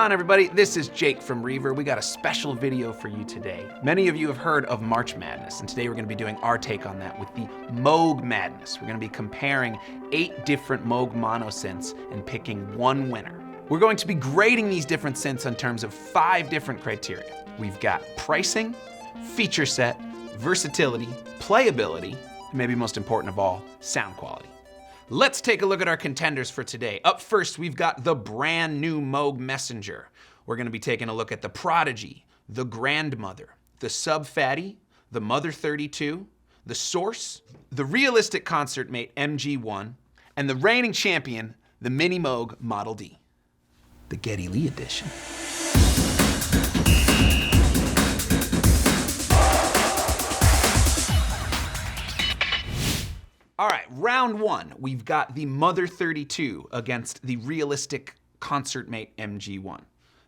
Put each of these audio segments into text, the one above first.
on, everybody? This is Jake from Reverb. We got a special video for you today. Many of you have heard of March Madness, and today we're going to be doing our take on that with the Moog Madness. We're going to be comparing 8 different Moog Monosynths and picking one winner. We're going to be grading these different synths in terms of 5 different criteria. We've got pricing, feature set, versatility, playability, and maybe most important of all, sound quality. Let's take a look at our contenders for today. Up first, we've got the brand new Moog Messenger. We're gonna be taking a look at the Prodigy, the Grandmother, the SubPhatty, the Mother 32, the Source, the realistic concert mate MG1, and the reigning champion, the Minimoog Model D, the Geddy Lee edition. All right, round 1, we've got the Mother 32 against the realistic concert mate MG1.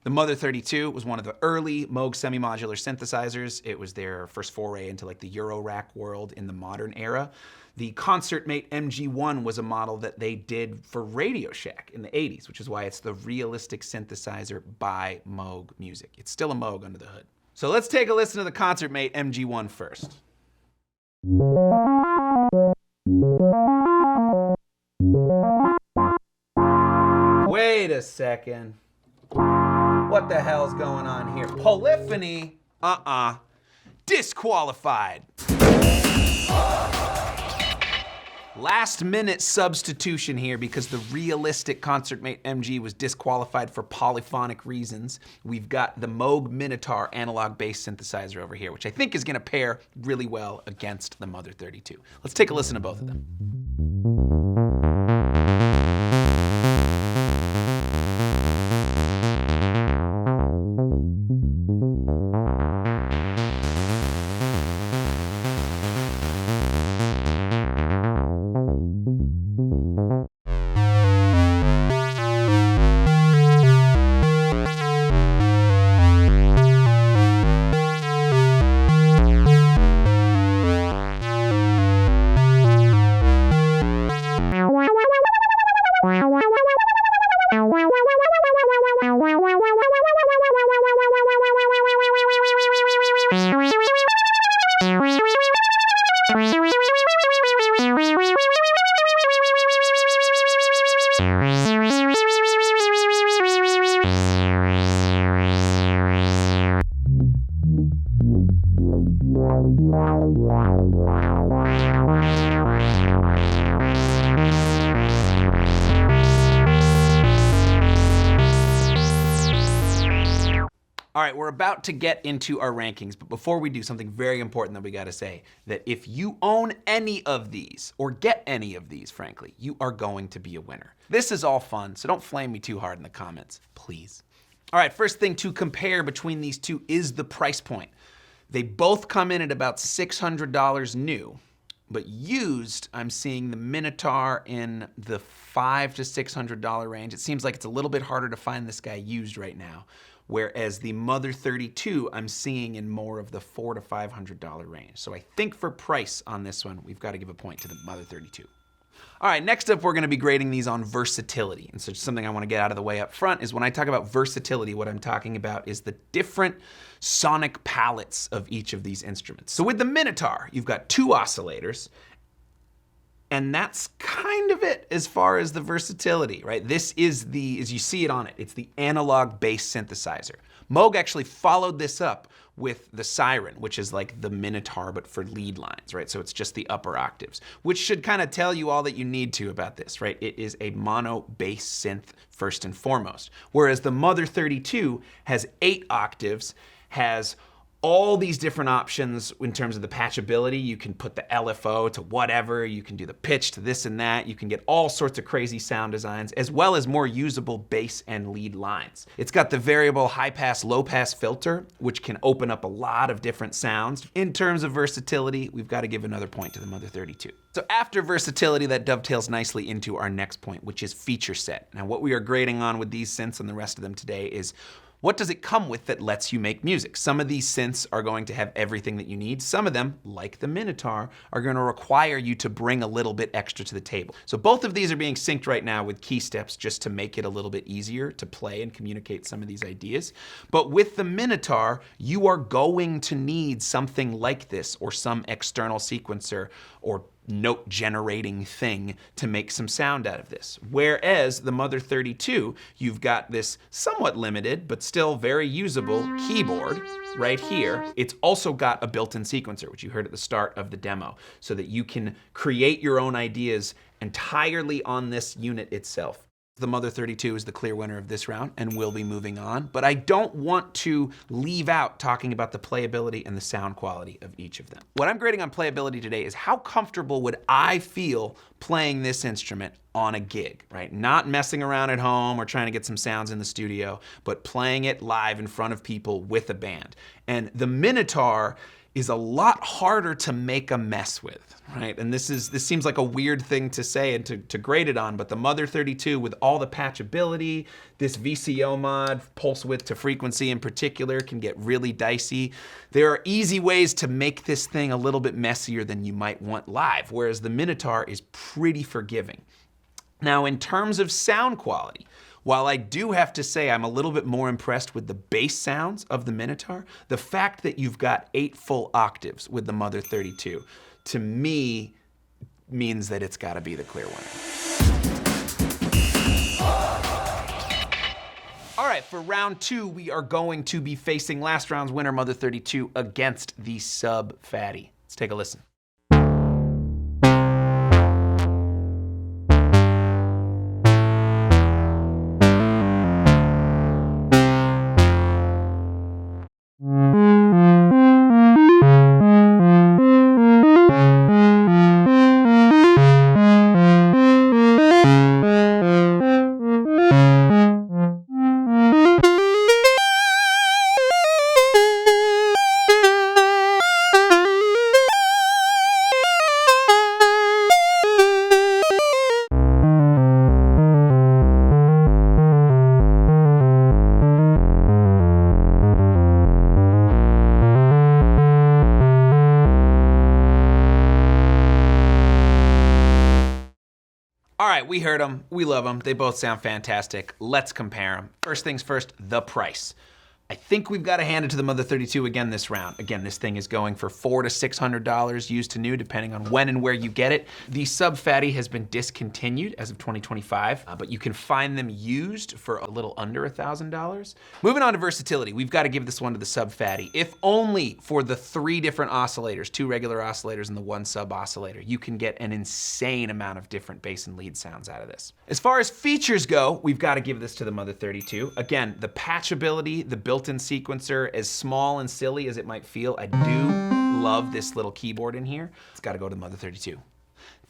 The Mother 32 was one of the early Moog semi-modular synthesizers. It was their first foray into like the Euro rack world in the modern era. The concert mate MG1 was a model that they did for Radio Shack in the 80s, which is why it's the realistic synthesizer by Moog Music. It's still a Moog under the hood. So let's take a listen to the concert mate MG1 first. Wait a second. What the hell's going on here? Polyphony? Disqualified. Last minute substitution here because the realistic concert mate MG was disqualified for polyphonic reasons. We've got the Moog Minotaur analog bass synthesizer over here, which I think is gonna pair really well against the Mother 32. Let's take a listen to both of them. All right, we're about to get into our rankings, but before we do, something very important that we gotta say, that if you own any of these, or get any of these, frankly, you are going to be a winner. This is all fun, so don't flame me too hard in the comments, please. All right, first thing to compare between these two is the price point. They both come in at about $600 new, but used, I'm seeing the Minotaur in the $500 to $600 range. It seems like it's a little bit harder to find this guy used right now. Whereas the Mother 32, I'm seeing in more of the $400 to $500 range. So I think for price on this one, we've got to give a point to the Mother 32. All right, next up, we're gonna be grading these on versatility. And so something I wanna get out of the way up front is when I talk about versatility, what I'm talking about is the different sonic palettes of each of these instruments. So with the Minotaur, you've got 2 oscillators, and that's kind of it as far as the versatility, right? This is the, as you see it on it, it's the analog bass synthesizer. Moog actually followed this up with the Siren, which is like the Minotaur, but for lead lines, right? So it's just the upper octaves, which should kind of tell you all that you need to about this, right? It is a mono bass synth first and foremost. Whereas the Mother 32 has 8 octaves, has all these different options in terms of the patchability. You can put the LFO to whatever, you can do the pitch to this and that, you can get all sorts of crazy sound designs, as well as more usable bass and lead lines. It's got the variable high-pass, low-pass filter, which can open up a lot of different sounds. In terms of versatility, we've got to give another point to the Mother 32. So after versatility, that dovetails nicely into our next point, which is feature set. Now what we are grading on with these synths and the rest of them today is What does it come with that lets you make music? Some of these synths are going to have everything that you need. Some of them, like the Minotaur, are going to require you to bring a little bit extra to the table. So both of these are being synced right now with key steps just to make it a little bit easier to play and communicate some of these ideas. But with the Minotaur, you are going to need something like this or some external sequencer or note generating thing to make some sound out of this. Whereas the Mother 32, you've got this somewhat limited, but still very usable keyboard right here. It's also got a built-in sequencer, which you heard at the start of the demo, so that you can create your own ideas entirely on this unit itself. The Mother 32 is the clear winner of this round and will be moving on, but I don't want to leave out talking about the playability and the sound quality of each of them. What I'm grading on playability today is how comfortable would I feel playing this instrument on a gig, right? Not messing around at home or trying to get some sounds in the studio, but playing it live in front of people with a band. And the Minotaur is a lot harder to make a mess with, right? And this seems like a weird thing to say and to grade it on, but the Mother 32 with all the patchability, this VCO mod, pulse width to frequency in particular, can get really dicey. There are easy ways to make this thing a little bit messier than you might want live, whereas the Minotaur is pretty forgiving. Now, in terms of sound quality, while I do have to say I'm a little bit more impressed with the bass sounds of the Minotaur, the fact that you've got 8 full octaves with the Mother 32, to me, means that it's gotta be the clear winner. All right, for round 2, we are going to be facing last round's winner, Mother 32, against the SubPhatty. Let's take a listen. All right, we heard them, we love them, they both sound fantastic. Let's compare them. First things first, the price. I think we've got to hand it to the Mother 32 again this round. Again, this thing is going for $400 to $600 used to new, depending on when and where you get it. The SubPhatty has been discontinued as of 2025, but you can find them used for a little under $1,000. Moving on to versatility, we've got to give this one to the SubPhatty. If only for the 3 different oscillators, 2 regular oscillators and the 1 sub oscillator, you can get an insane amount of different bass and lead sounds out of this. As far as features go, we've got to give this to the Mother 32. Again, the patchability, the built-in sequencer, as small and silly as it might feel, I do love this little keyboard in here. It's got to go to the Mother 32.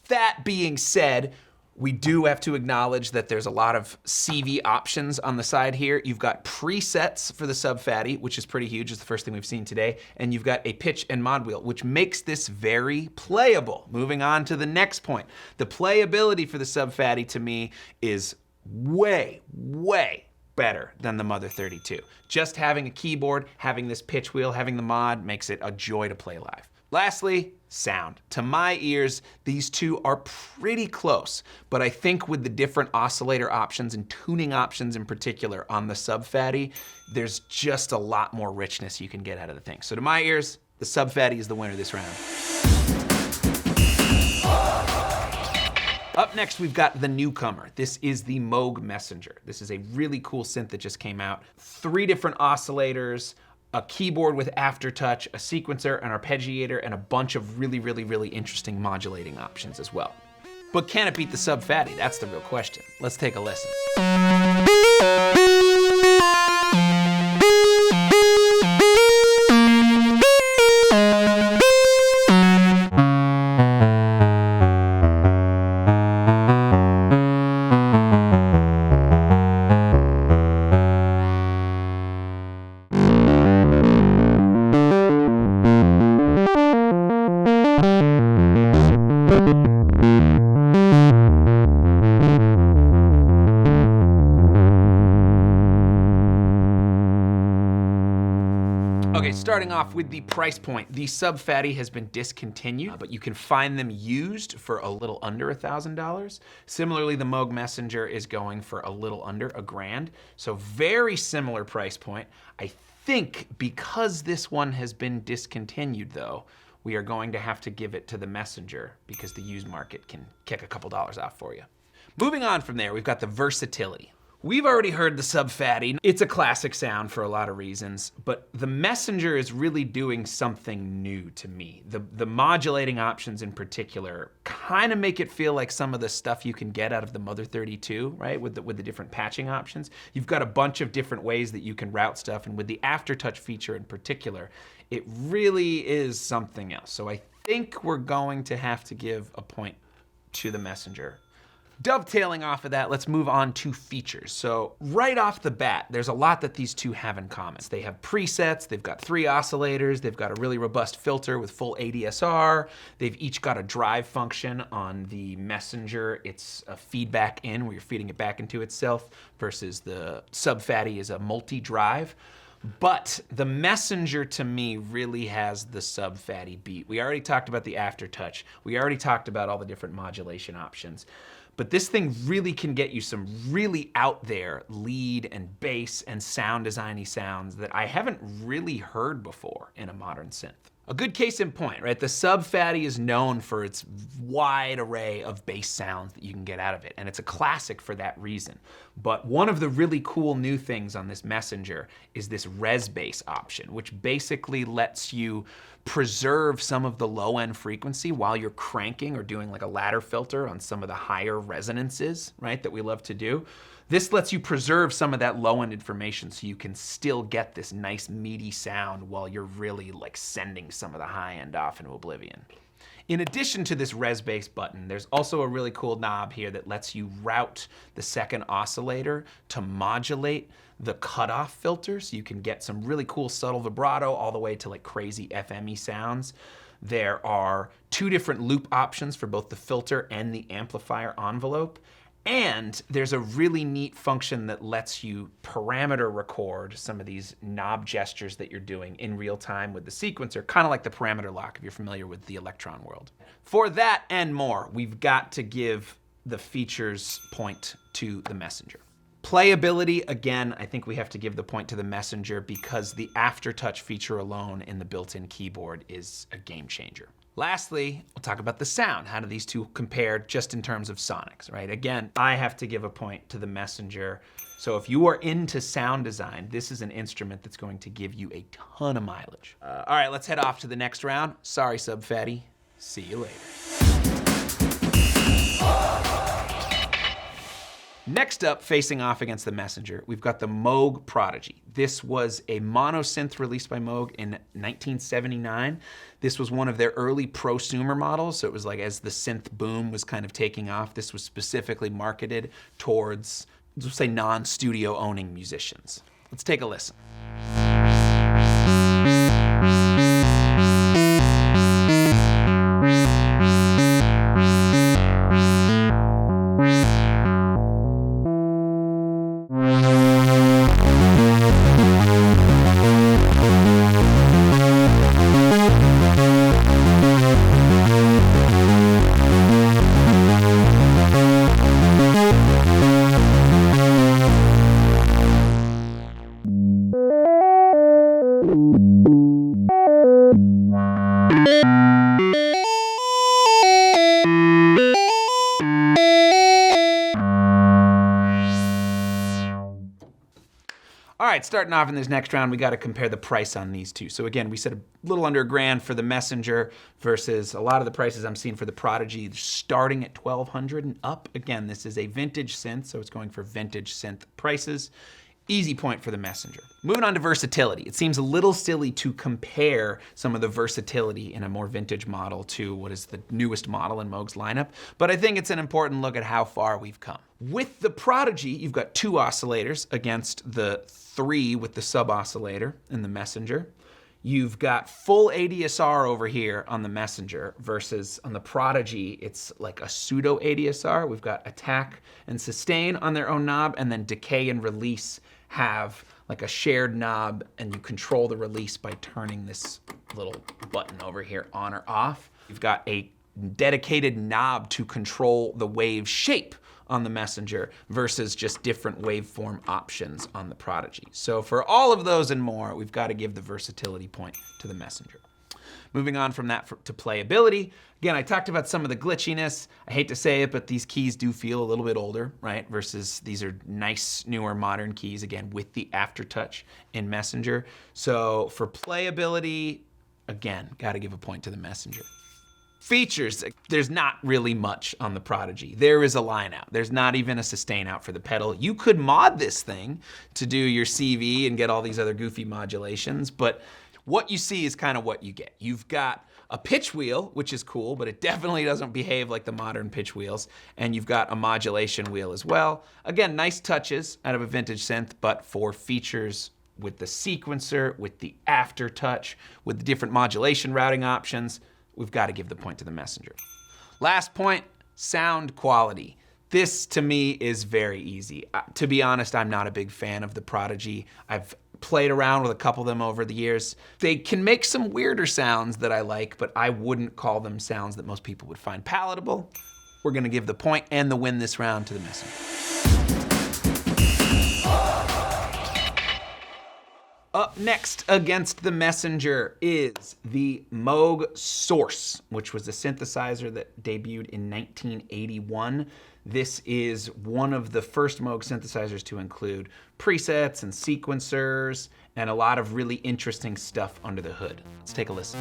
That being said, we do have to acknowledge that there's a lot of CV options on the side here. You've got presets for the SubPhatty, which is pretty huge. It's the first thing we've seen today. And you've got a pitch and mod wheel, which makes this very playable. Moving on to the next point. The playability for the SubPhatty, to me, is way, way better than the Mother 32. Just having a keyboard, having this pitch wheel, having the mod makes it a joy to play live. Lastly, sound. To my ears, these two are pretty close, but I think with the different oscillator options and tuning options in particular on the SubPhatty, there's just a lot more richness you can get out of the thing. So to my ears, the SubPhatty is the winner this round. Up next, we've got the newcomer. This is the Moog Messenger. This is a really cool synth that just came out. 3 different oscillators, a keyboard with aftertouch, a sequencer, an arpeggiator, and a bunch of really, really, really interesting modulating options as well. But can it beat the SubPhatty? That's the real question. Let's take a listen. Starting off with the price point, the SubPhatty has been discontinued, but you can find them used for a little under $1,000. Similarly, the Moog Messenger is going for a little under $1,000. So very similar price point. I think because this one has been discontinued though, we are going to have to give it to the Messenger because the used market can kick a couple dollars off for you. Moving on from there, we've got the versatility. We've already heard the SubPhatty. It's a classic sound for a lot of reasons, but the Messenger is really doing something new to me. The modulating options in particular kind of make it feel like some of the stuff you can get out of the Mother 32, right? With the different patching options. You've got a bunch of different ways that you can route stuff, and with the aftertouch feature in particular, it really is something else. So I think we're going to have to give a point to the Messenger. Dovetailing off of that, let's move on to features. So right off the bat, there's a lot that these two have in common. They have presets, they've got 3 oscillators, they've got a really robust filter with full ADSR, they've each got a drive function. On the Messenger, it's a feedback in where you're feeding it back into itself, versus the SubPhatty is a multi-drive. But the Messenger, to me, really has the SubPhatty beat. We already talked about the aftertouch. We already talked about all the different modulation options. But this thing really can get you some really out there lead and bass and sound designy sounds that I haven't really heard before in a modern synth. A good case in point, right? The SubPhatty is known for its wide array of bass sounds that you can get out of it, and it's a classic for that reason. But one of the really cool new things on this Messenger is this res bass option, which basically lets you preserve some of the low end frequency while you're cranking or doing like a ladder filter on some of the higher resonances, right, that we love to do. This lets you preserve some of that low end information so you can still get this nice meaty sound while you're really like sending some of the high end off into oblivion. In addition to this res bass button, there's also a really cool knob here that lets you route the second oscillator to modulate the cutoff filter, so you can get some really cool subtle vibrato all the way to like crazy FME sounds. There are 2 different loop options for both the filter and the amplifier envelope. And there's a really neat function that lets you parameter record some of these knob gestures that you're doing in real time with the sequencer, kind of like the parameter lock if you're familiar with the Electron world. For that and more, we've got to give the features point to the Messenger. Playability, again, I think we have to give the point to the Messenger because the aftertouch feature alone in the built-in keyboard is a game changer. Lastly, we'll talk about the sound. How do these two compare just in terms of sonics, right? Again, I have to give a point to the Messenger. So if you are into sound design, this is an instrument that's going to give you a ton of mileage. All right, let's head off to the next round. Sorry, SubPhatty. See you later. Next up, facing off against the Messenger, we've got the Moog Prodigy. This was a monosynth released by Moog in 1979. This was one of their early prosumer models, so it was like as the synth boom was kind of taking off, this was specifically marketed towards, let's say, non-studio owning musicians. Let's take a listen. All right, starting off in this next round, we got to compare the price on these two. So again, we said a little under $1,000 for the Messenger versus a lot of the prices I'm seeing for the Prodigy starting at $1,200 and up. Again, this is a vintage synth, so it's going for vintage synth prices. Easy point for the Messenger. Moving on to versatility. It seems a little silly to compare some of the versatility in a more vintage model to what is the newest model in Moog's lineup, but I think it's an important look at how far we've come. With the Prodigy, you've got 2 oscillators against the 3 with the sub-oscillator in the Messenger. You've got full ADSR over here on the Messenger versus on the Prodigy, it's like a pseudo ADSR. We've got attack and sustain on their own knob, and then decay and release have like a shared knob, and you control the release by turning this little button over here on or off. You've got a dedicated knob to control the wave shape on the Messenger versus just different waveform options on the Prodigy. So for all of those and more, we've got to give the versatility point to the Messenger. Moving on from that to playability. Again, I talked about some of the glitchiness. I hate to say it, but these keys do feel a little bit older, right? Versus these are nice, newer, modern keys, again, with the aftertouch in Messenger. So for playability, again, got to give a point to the Messenger. Features, there's not really much on the Prodigy. There is a line out. There's not even a sustain out for the pedal. You could mod this thing to do your CV and get all these other goofy modulations, but what you see is kind of what you get. You've got a pitch wheel, which is cool, but it definitely doesn't behave like the modern pitch wheels. And you've got a modulation wheel as well. Again, nice touches out of a vintage synth, but for features with the sequencer, with the aftertouch, with the different modulation routing options, we've got to give the point to the Messenger. Last point, sound quality. This to me is very easy. To be honest, I'm not a big fan of the Prodigy. I've played around with a couple of them over the years. They can make some weirder sounds that I like, but I wouldn't call them sounds that most people would find palatable. We're gonna give the point and the win this round to the Messenger. Up next against the Messenger is the Moog Source, which was a synthesizer that debuted in 1981. This is one of the first Moog synthesizers to include presets and sequencers and a lot of really interesting stuff under the hood. Let's take a listen.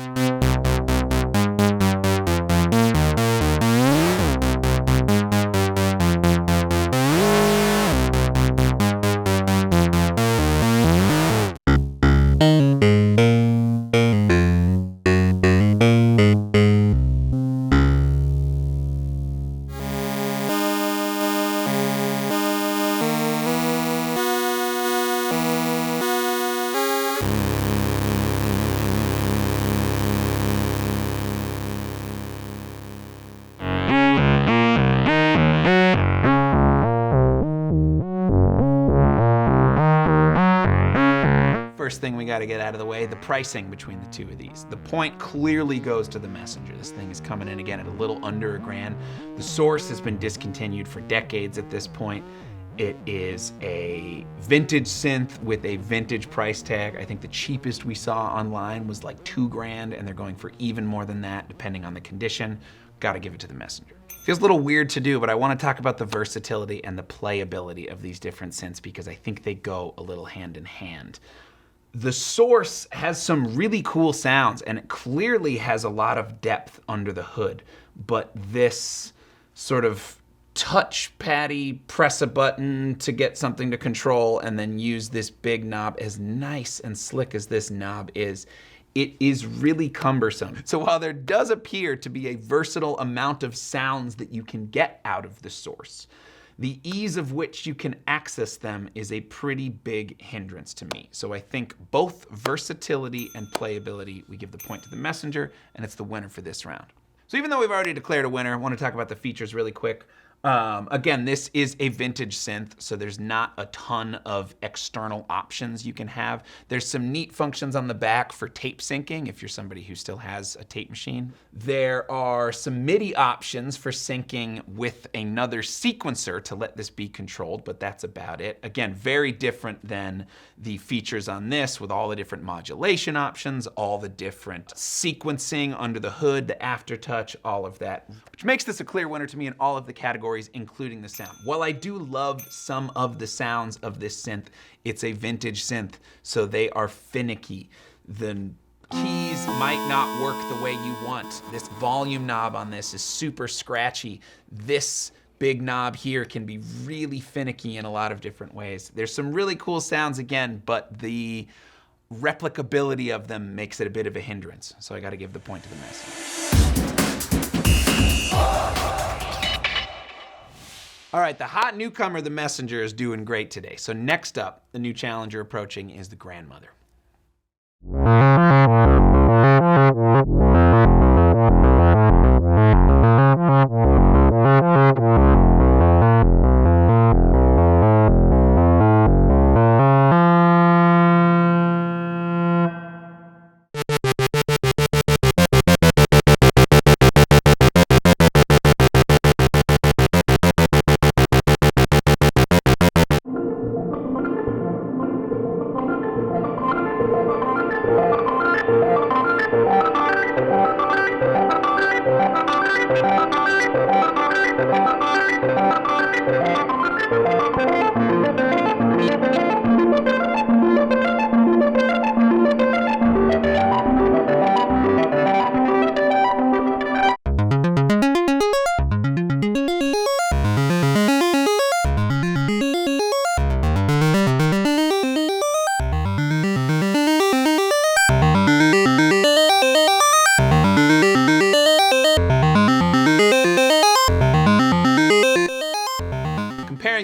First thing we got to get out of the way, the pricing between the two of these. The point clearly goes to the Messenger. This thing is coming in again at a little under $1,000. The Source has been discontinued for decades at this point. It is a vintage synth with a vintage price tag. I think the cheapest we saw online was like $2,000, and they're going for even more than that depending on the condition. Got to give it to the Messenger. Feels a little weird to do, but I want to talk about the versatility and the playability of these different synths because I think they go a little hand in hand. The Source has some really cool sounds, and it clearly has a lot of depth under the hood, but this sort of touchpad-y, press a button to get something to control and then use this big knob, as nice and slick as this knob is, it is really cumbersome. So while there does appear to be a versatile amount of sounds that you can get out of the Source, the ease of which you can access them is a pretty big hindrance to me. So I think both versatility and playability, we give the point to the Messenger, and it's the winner for this round. So even though we've already declared a winner, I want to talk about the features really quick. Again, this is a vintage synth, so there's not a ton of external options you can have. There's some neat functions on the back for tape syncing, if you're somebody who still has a tape machine. There are some MIDI options for syncing with another sequencer to let this be controlled, but that's about it. Again, very different than the features on this with all the different modulation options, all the different sequencing under the hood, the aftertouch, all of that, which makes this a clear winner to me in all of the categories, including the sound. While I do love some of the sounds of this synth, it's a vintage synth, so they are finicky. The keys might not work the way you want. This volume knob on this is super scratchy. This big knob here can be really finicky in a lot of different ways. There's some really cool sounds again, but the replicability of them makes it a bit of a hindrance. So I got to give the point to the Messenger. All right, the hot newcomer, the Messenger, is doing great today. So next up, the new challenger approaching is the Grandmother.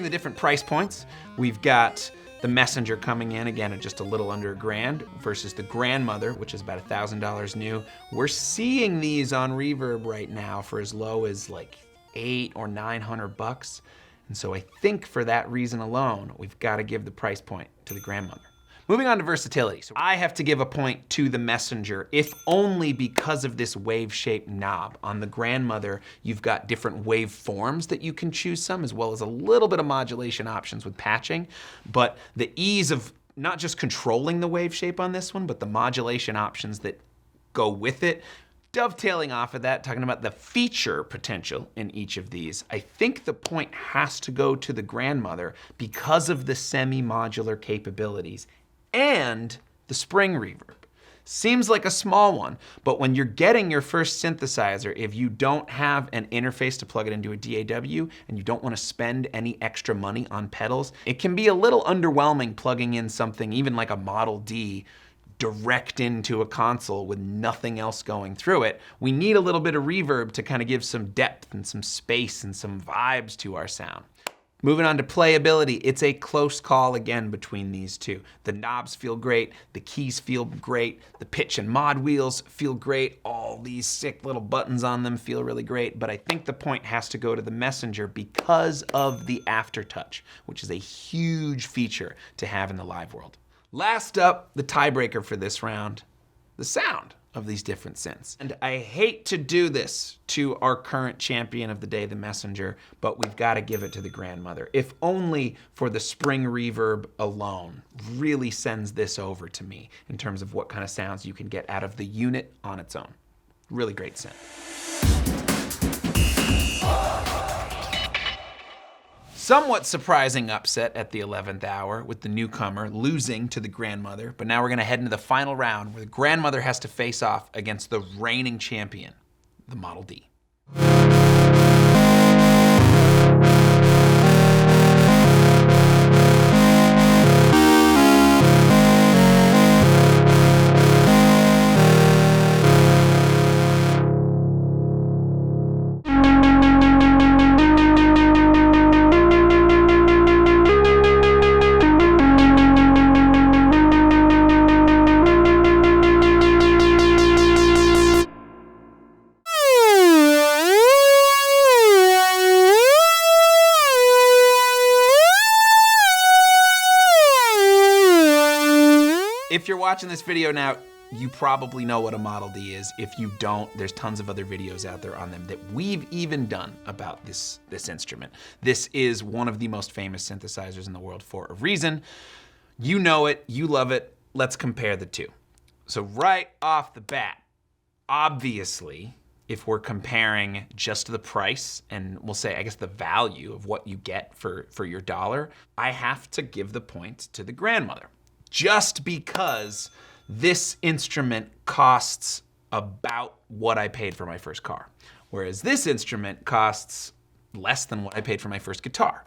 the different price points, we've got the Messenger coming in again at just a little under $1,000 versus the Grandmother, which is about $1,000 new. We're seeing these on Reverb right now for as low as like $800 or $900. And so I think for that reason alone, we've got to give the price point to the Grandmother. Moving on to versatility. So I have to give a point to the Messenger, if only because of this wave-shaped knob. On the Grandmother, you've got different wave forms that you can choose some, as well as a little bit of modulation options with patching. But the ease of not just controlling the wave shape on this one, but the modulation options that go with it, dovetailing off of that, talking about the feature potential in each of these, I think the point has to go to the Grandmother because of the semi-modular capabilities and the spring reverb. Seems like a small one, but when you're getting your first synthesizer, if you don't have an interface to plug it into a DAW and you don't want to spend any extra money on pedals, it can be a little underwhelming plugging in something even like a Model D direct into a console with nothing else going through it. We need a little bit of reverb to kind of give some depth and some space and some vibes to our sound. Moving on to playability, it's a close call again between these two. The knobs feel great, the keys feel great, the pitch and mod wheels feel great, all these sick little buttons on them feel really great, but I think the point has to go to the Messenger because of the aftertouch, which is a huge feature to have in the live world. Last up, the tiebreaker for this round, the sound of these different synths. And I hate to do this to our current champion of the day, the Messenger, but we've got to give it to the Grandmother. If only for the spring reverb alone, really sends this over to me in terms of what kind of sounds you can get out of the unit on its own. Really great synth. Somewhat surprising upset at the 11th hour with the newcomer losing to the Grandmother, but now we're gonna head into the final round where the Grandmother has to face off against the reigning champion, the Model D. If you're watching this video now, you probably know what a Model D is. If you don't, there's tons of other videos out there on them that we've even done about this instrument. This is one of the most famous synthesizers in the world for a reason. You know it, you love it. Let's compare the two. So right off the bat, obviously, if we're comparing just the price and we'll say, I guess, the value of what you get for your dollar, I have to give the point to the Grandmother. Just because this instrument costs about what I paid for my first car. Whereas this instrument costs less than what I paid for my first guitar.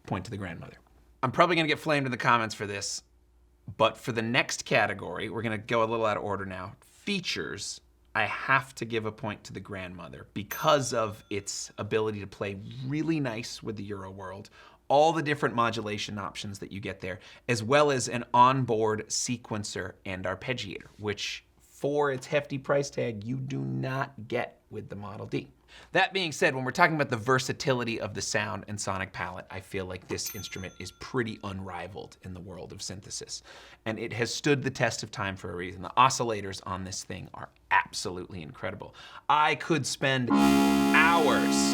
Point to the Grandmother. I'm probably gonna get flamed in the comments for this, but for the next category, we're gonna go a little out of order now. Features, I have to give a point to the Grandmother because of its ability to play really nice with the Euro world, all the different modulation options that you get there, as well as an onboard sequencer and arpeggiator, which for its hefty price tag, you do not get with the Model D. That being said, when we're talking about the versatility of the sound and sonic palette, I feel like this instrument is pretty unrivaled in the world of synthesis. And it has stood the test of time for a reason. The oscillators on this thing are absolutely incredible. I could spend hours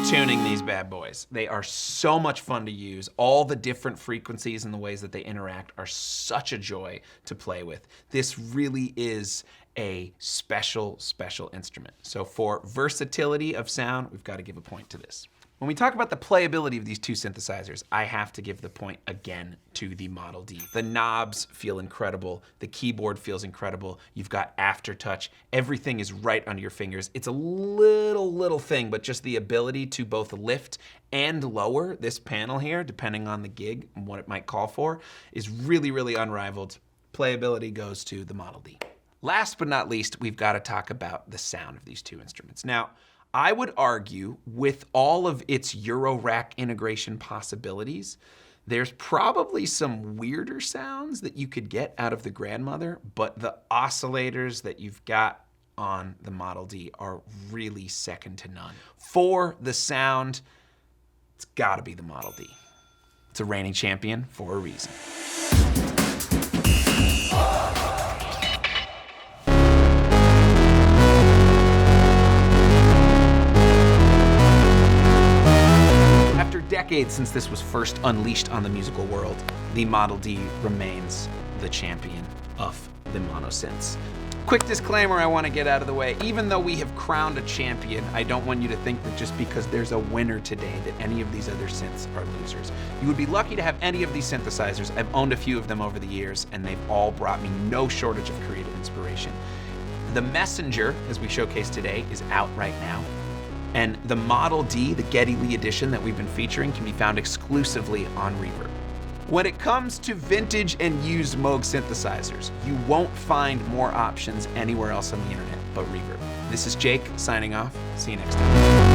tuning these bad boys. They are so much fun to use. All the different frequencies and the ways that they interact are such a joy to play with. This really is a special, special instrument. So for versatility of sound, we've got to give a point to this. When we talk about the playability of these two synthesizers, I have to give the point again to the Model D. The knobs feel incredible. The keyboard feels incredible. You've got aftertouch. Everything is right under your fingers. It's a little thing, but just the ability to both lift and lower this panel here, depending on the gig and what it might call for, is really, really unrivaled. Playability goes to the Model D. Last but not least, we've got to talk about the sound of these two instruments. Now, I would argue with all of its Eurorack integration possibilities, there's probably some weirder sounds that you could get out of the grandmother, but the oscillators that you've got on the Model D are really second to none. For the sound, it's gotta be the Model D. It's a reigning champion for a reason. After decades since this was first unleashed on the musical world, the Model D remains the champion of the monosynths. Quick disclaimer I want to get out of the way. Even though we have crowned a champion, I don't want you to think that just because there's a winner today that any of these other synths are losers. You would be lucky to have any of these synthesizers. I've owned a few of them over the years, and they've all brought me no shortage of creative inspiration. The Messenger, as we showcase today, is out right now. And the Model D, the Geddy Lee edition that we've been featuring, can be found exclusively on Reverb. When it comes to vintage and used Moog synthesizers, you won't find more options anywhere else on the internet but Reverb. This is Jake signing off. See you next time.